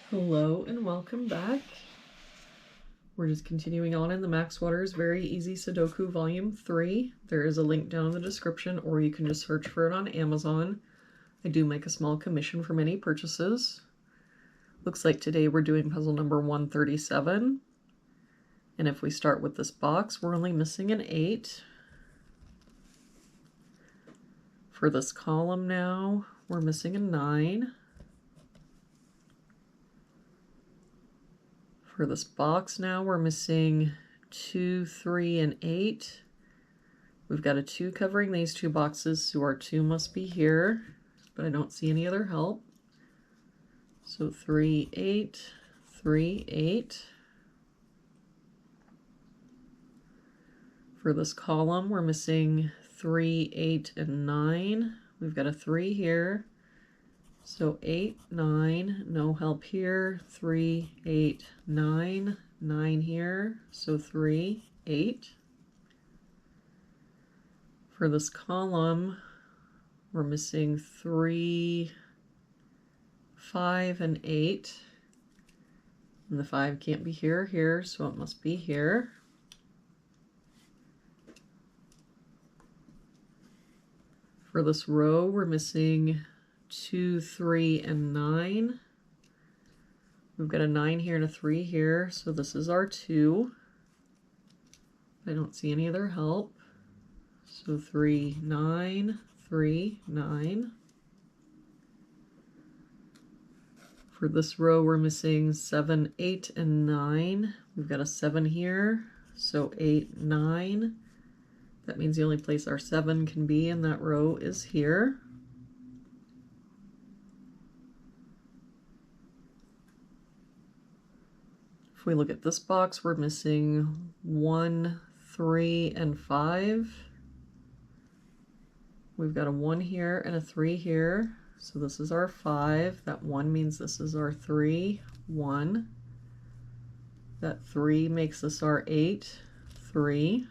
Hello and welcome back. We're just continuing on in the Max Waters Very Easy Sudoku Volume 3. There is a link down in the description, or you can just search for it on Amazon. I do make a small commission from any purchases. Looks like today we're doing puzzle number 137. And if we start with this box, we're only missing an 8. For this column now, we're missing a 9. For this box now, we're missing 2, 3, and 8. We've got a 2 covering these two boxes, so our 2 must be here, but I don't see any other help. So 3, 8, 3, 8. For this column, we're missing 3, 8, and 9. We've got a 3 here. So 8, 9, no help here, 3, 8, 9, 9 here, so 3, 8. For this column, we're missing 3, 5, and 8. And the 5 can't be here or here, so it must be here. For this row, we're missing 2, 3, and 9. We've got a 9 here and a 3 here, so this is our 2. I don't see any other help. So 3, 9, 3, 9. For this row, we're missing 7, 8, and 9. We've got a 7 here, so 8, 9. That means the only place our 7 can be in that row is here. If we look at this box, we're missing 1, 3, and 5. We've got a 1 here and a 3 here, so this is our 5. That 1 means this is our 3, 1. That 3 makes this our 8, 3.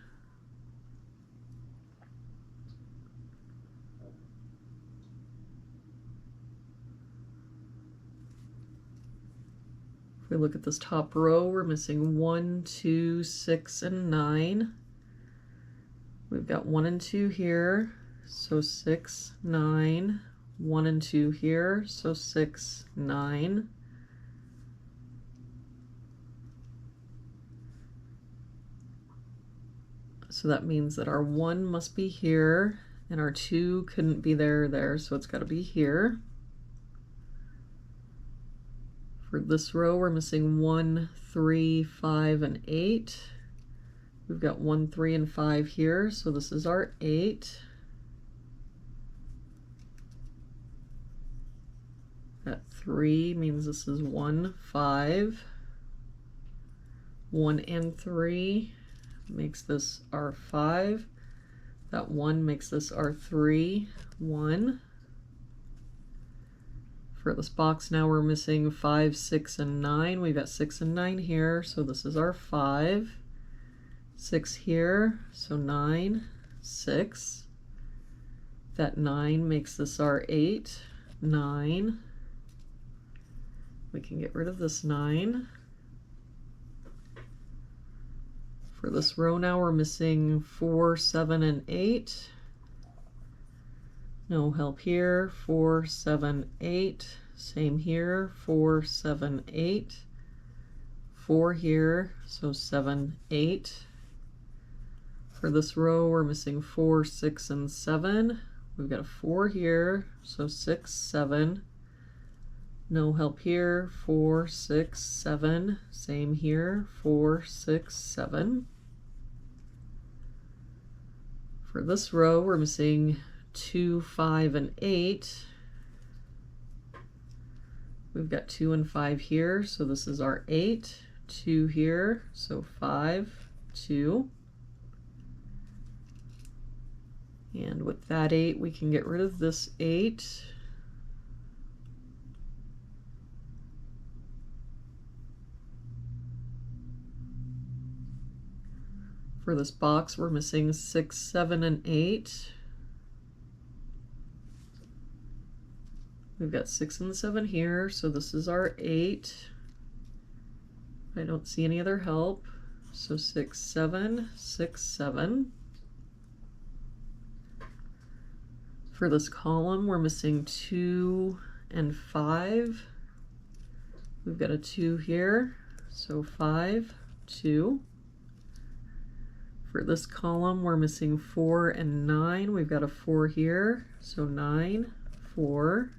If we look at this top row, we're missing 1, 2, 6, and 9. We've got 1 and 2 here, so 6, 9. 1 and 2 here, so 6, 9. So that means that our 1 must be here, and our 2 couldn't be there, so it's got to be here. For this row, we're missing 1, 3, 5, and 8. We've got 1, 3, and 5 here, so this is our 8. That 3 means this is 1, 5. 1 and 3 makes this our 5. That 1 makes this our 3, 1. For this box now, we're missing 5, 6, and 9. We've got 6 and 9 here, so this is our 5. 6 here, so 9, 6. That 9 makes this our 8, 9. We can get rid of this 9. For this row now, we're missing 4, 7, and 8. No help here. 4, 7, 8. Same here. 4, 7, 8. 4 here, so 7, 8. For this row, we're missing 4, 6, and 7. We've got a 4 here, so 6, 7. No help here. 4, 6, 7. Same here. 4, 6, 7. For this row, we're missing 2, 5, and 8. We've got 2 and 5 here, so this is our 8. 2 here, so 5, 2. And with that 8, we can get rid of this 8. For this box, we're missing 6, 7, and 8. We've got 6 and 7 here, so this is our 8. I don't see any other help. So 6, 7, 6, 7. For this column, we're missing 2 and 5. We've got a 2 here, so 5, 2. For this column, we're missing 4 and 9. We've got a 4 here, so 9, 4.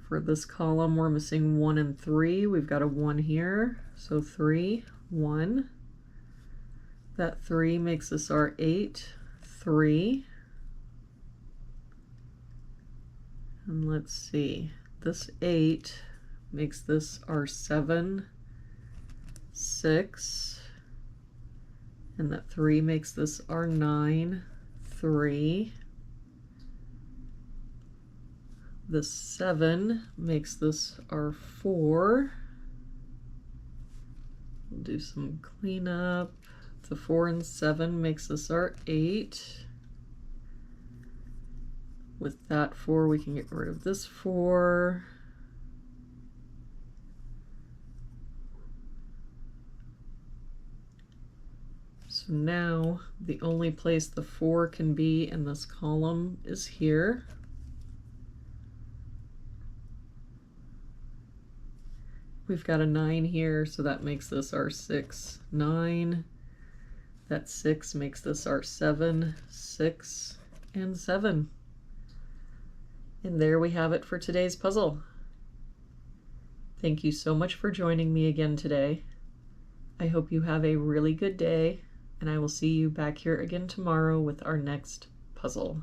For this column, we're missing 1 and 3. We've got a 1 here, so 3, 1. That 3 makes this our 8, 3. And let's see, this 8 makes this our 7, 6. And that 3 makes this our 9, 3. The 7 makes this our 4. We'll do some cleanup. The 4 and 7 makes this our 8. With that 4, we can get rid of this 4. So now the only place the 4 can be in this column is here. We've got a 9 here, so that makes this our 6, 9. That 6 makes this our 7, 6, and 7. And there we have it for today's puzzle. Thank you so much for joining me again today. I hope you have a really good day, and I will see you back here again tomorrow with our next puzzle.